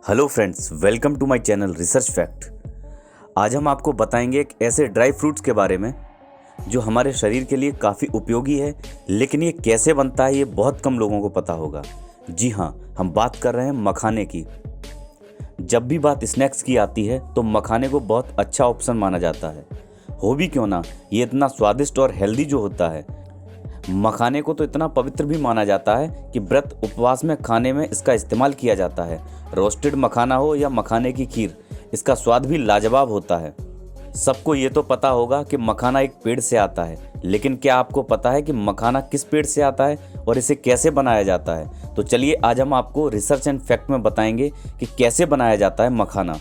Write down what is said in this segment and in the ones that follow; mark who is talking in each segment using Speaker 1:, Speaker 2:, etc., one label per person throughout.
Speaker 1: Hello friends, welcome to my channel research fact. आज हम आपको बताएंगे एक ऐसे ड्राई फ्रूट्स के बारे में जो हमारे शरीर के लिए काफ़ी उपयोगी है, लेकिन ये कैसे बनता है ये बहुत कम लोगों को पता होगा। जी हाँ, हम बात कर रहे हैं मखाने की। जब भी बात स्नैक्स की आती है तो मखाने को बहुत अच्छा ऑप्शन माना जाता है। हो भी क्यों ना, ये इतना स्वादिष्ट और हेल्दी जो होता है। मखाने को तो इतना पवित्र भी माना जाता है कि व्रत उपवास में खाने में इसका इस्तेमाल किया जाता है। रोस्टेड मखाना हो या मखाने की खीर, इसका स्वाद भी लाजवाब होता है। सबको ये तो पता होगा कि मखाना एक पेड़ से आता है, लेकिन क्या आपको पता है कि मखाना किस पेड़ से आता है और इसे कैसे बनाया जाता है? तो चलिए आज हम आपको रिसर्च एंड फैक्ट में बताएंगे कि कैसे बनाया जाता है मखाना।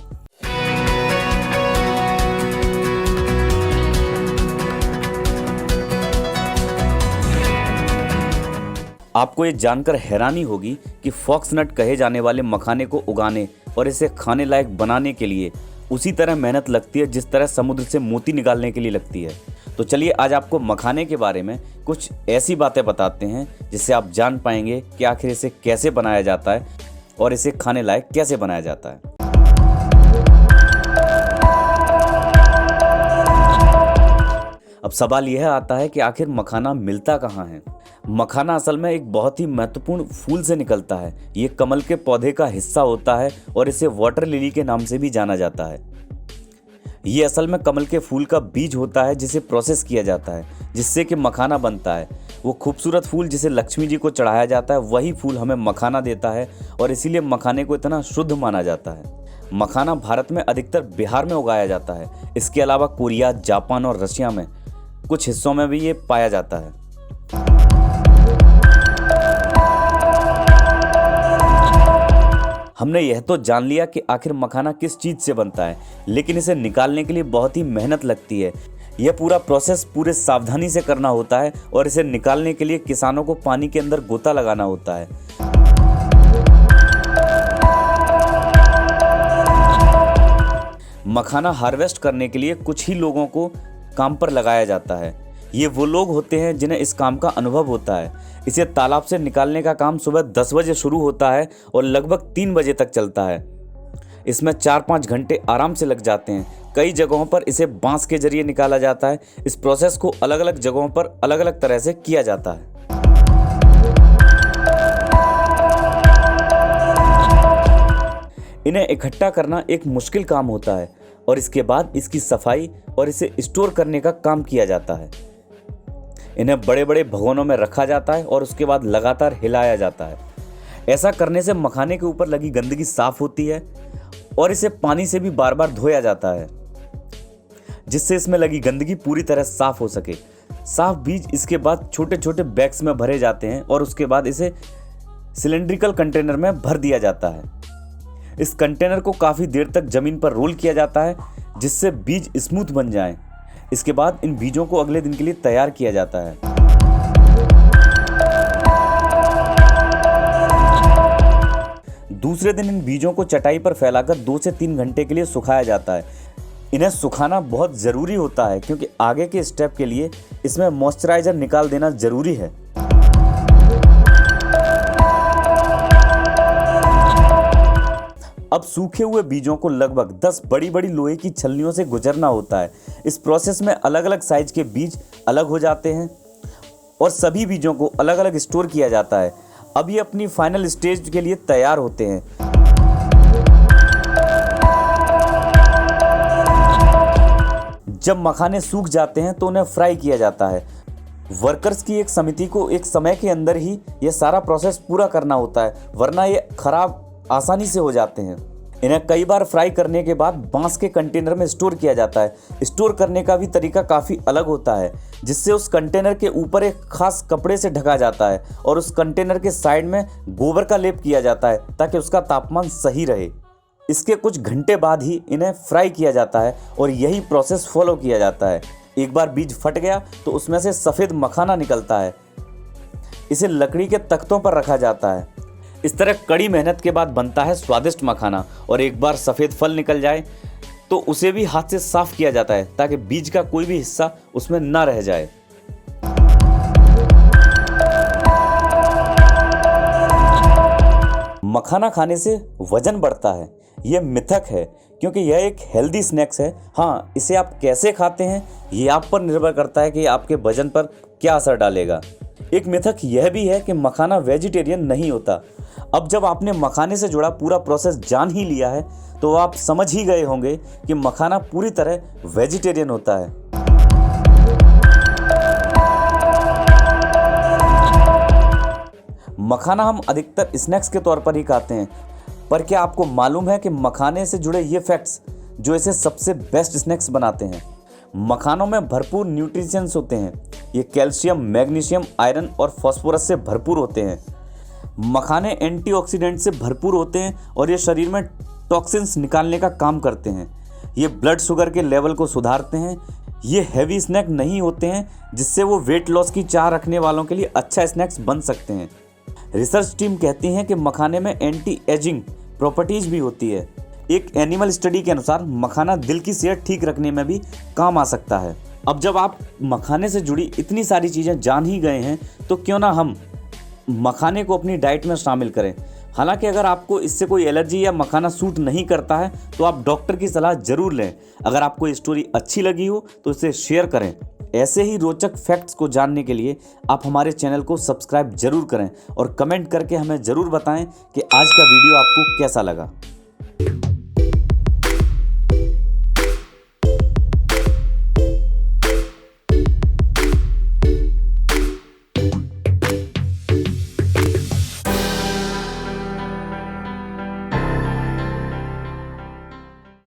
Speaker 1: आपको ये जानकर हैरानी होगी कि फॉक्सनट कहे जाने वाले मखाने को उगाने और इसे खाने लायक बनाने के लिए उसी तरह मेहनत लगती है जिस तरह समुद्र से मोती निकालने के लिए लगती है। तो चलिए आज आपको मखाने के बारे में कुछ ऐसी बातें बताते हैं जिससे आप जान पाएंगे कि आखिर इसे कैसे बनाया जाता है और इसे खाने लायक कैसे बनाया जाता है। अब सवाल यह आता है कि आखिर मखाना मिलता कहाँ है। मखाना असल में एक बहुत ही महत्वपूर्ण फूल से निकलता है। ये कमल के पौधे का हिस्सा होता है और इसे वाटर लिली के नाम से भी जाना जाता है। ये असल में कमल के फूल का बीज होता है जिसे प्रोसेस किया जाता है, जिससे कि मखाना बनता है। वो खूबसूरत फूल जिसे लक्ष्मी जी को चढ़ाया जाता है, वही फूल हमें मखाना देता है और इसीलिए मखाने को इतना शुद्ध माना जाता है। मखाना भारत में अधिकतर बिहार में उगाया जाता है। इसके अलावा कोरिया, जापान और रशिया में कुछ हिस्सों में भी ये पाया जाता है। हमने यह तो जान लिया कि आखिर मखाना किस चीज़ से बनता है, लेकिन इसे निकालने के लिए बहुत ही मेहनत लगती है। यह पूरा प्रोसेस पूरे सावधानी से करना होता है और इसे निकालने के लिए किसानों को पानी के अंदर गोता लगाना होता है। मखाना हार्वेस्ट करने के लिए कुछ ही लोगों को काम पर लगाया जाता है। ये वो लोग होते हैं जिन्हें इस काम का अनुभव होता है। इसे तालाब से निकालने का काम सुबह 10 बजे शुरू होता है और लगभग 3 बजे तक चलता है। इसमें 4-5 घंटे आराम से लग जाते हैं। कई जगहों पर इसे बांस के जरिए निकाला जाता है। इस प्रोसेस को अलग अलग जगहों पर अलग अलग तरह से किया जाता है। इन्हें इकट्ठा करना एक मुश्किल काम होता है और इसके बाद इसकी सफाई और इसे स्टोर करने का काम किया जाता है। इन्हें बड़े बड़े भगोनों में रखा जाता है और उसके बाद लगातार हिलाया जाता है। ऐसा करने से मखाने के ऊपर लगी गंदगी साफ होती है और इसे पानी से भी बार बार धोया जाता है, जिससे इसमें लगी गंदगी पूरी तरह साफ हो सके। साफ बीज इसके बाद छोटे छोटे बैग्स में भरे जाते हैं और उसके बाद इसे सिलेंड्रिकल कंटेनर में भर दिया जाता है। इस कंटेनर को काफ़ी देर तक ज़मीन पर रोल किया जाता है जिससे बीज स्मूथ बन जाएं। इसके बाद इन बीजों को अगले दिन के लिए तैयार किया जाता है। दूसरे दिन इन बीजों को चटाई पर फैलाकर 2 से 3 घंटे के लिए सुखाया जाता है। इन्हें सुखाना बहुत ज़रूरी होता है क्योंकि आगे के स्टेप के लिए इसमें मॉइस्चराइजर निकाल देना ज़रूरी है। अब सूखे हुए बीजों को लगभग 10 बड़ी बड़ी लोहे की छलनियों से गुजरना होता है। इस प्रोसेस में अलग अलग साइज के बीज अलग हो जाते हैं और सभी बीजों को अलग अलग स्टोर किया जाता है। अब ये अपनी फाइनल स्टेज के लिए तैयार होते हैं। जब मखाने सूख जाते हैं तो उन्हें फ्राई किया जाता है। वर्कर्स की एक समिति को एक समय के अंदर ही यह सारा प्रोसेस पूरा करना होता है, वरना ये खराब आसानी से हो जाते हैं। इन्हें कई बार फ्राई करने के बाद बांस के कंटेनर में स्टोर किया जाता है। स्टोर करने का भी तरीका काफ़ी अलग होता है, जिससे उस कंटेनर के ऊपर एक खास कपड़े से ढका जाता है और उस कंटेनर के साइड में गोबर का लेप किया जाता है ताकि उसका तापमान सही रहे। इसके कुछ घंटे बाद ही इन्हें फ्राई किया जाता है और यही प्रोसेस फॉलो किया जाता है। एक बार बीज फट गया तो उसमें से सफ़ेद मखाना निकलता है। इसे लकड़ी के तख्तों पर रखा जाता है। इस तरह कड़ी मेहनत के बाद बनता है स्वादिष्ट मखाना। और एक बार सफ़ेद फल निकल जाए तो उसे भी हाथ से साफ किया जाता है ताकि बीज का कोई भी हिस्सा उसमें ना रह जाए। मखाना खाने से वजन बढ़ता है, ये मिथक है क्योंकि यह एक हेल्दी स्नैक्स है। हाँ, इसे आप कैसे खाते हैं ये आप पर निर्भर करता है कि आपके वजन पर क्या असर डालेगा। एक मिथक यह भी है कि मखाना वेजिटेरियन नहीं होता। अब जब आपने मखाने से जुड़ा पूरा प्रोसेस जान ही लिया है तो आप समझ ही गए होंगे कि मखाना पूरी तरह वेजिटेरियन होता है। मखाना हम अधिकतर स्नैक्स के तौर पर ही खाते हैं, पर क्या आपको मालूम है कि मखाने से जुड़े ये फैक्ट्स जो इसे सबसे बेस्ट स्नैक्स बनाते हैं। मखानों में भरपूर न्यूट्रिशंस होते हैं। ये कैल्शियम, मैग्नीशियम, आयरन और फास्फोरस से भरपूर होते हैं। मखाने एंटीऑक्सीडेंट से भरपूर होते हैं और ये शरीर में टॉक्सिन्स निकालने का काम करते हैं। ये ब्लड शुगर के लेवल को सुधारते हैं। ये हैवी स्नैक नहीं होते हैं जिससे वो वेट लॉस की चाह रखने वालों के लिए अच्छा स्नैक्स बन सकते हैं। रिसर्च टीम कहती है कि मखाने में एंटी एजिंग प्रॉपर्टीज भी होती है। एक एनिमल स्टडी के अनुसार मखाना दिल की सेहत ठीक रखने में भी काम आ सकता है। अब जब आप मखाने से जुड़ी इतनी सारी चीज़ें जान ही गए हैं तो क्यों ना हम मखाने को अपनी डाइट में शामिल करें। हालांकि अगर आपको इससे कोई एलर्जी या मखाना सूट नहीं करता है तो आप डॉक्टर की सलाह ज़रूर लें। अगर आपको ये स्टोरी अच्छी लगी हो तो इसे शेयर करें। ऐसे ही रोचक फैक्ट्स को जानने के लिए आप हमारे चैनल को सब्सक्राइब जरूर करें और कमेंट करके हमें ज़रूर बताएं कि आज का वीडियो आपको कैसा लगा।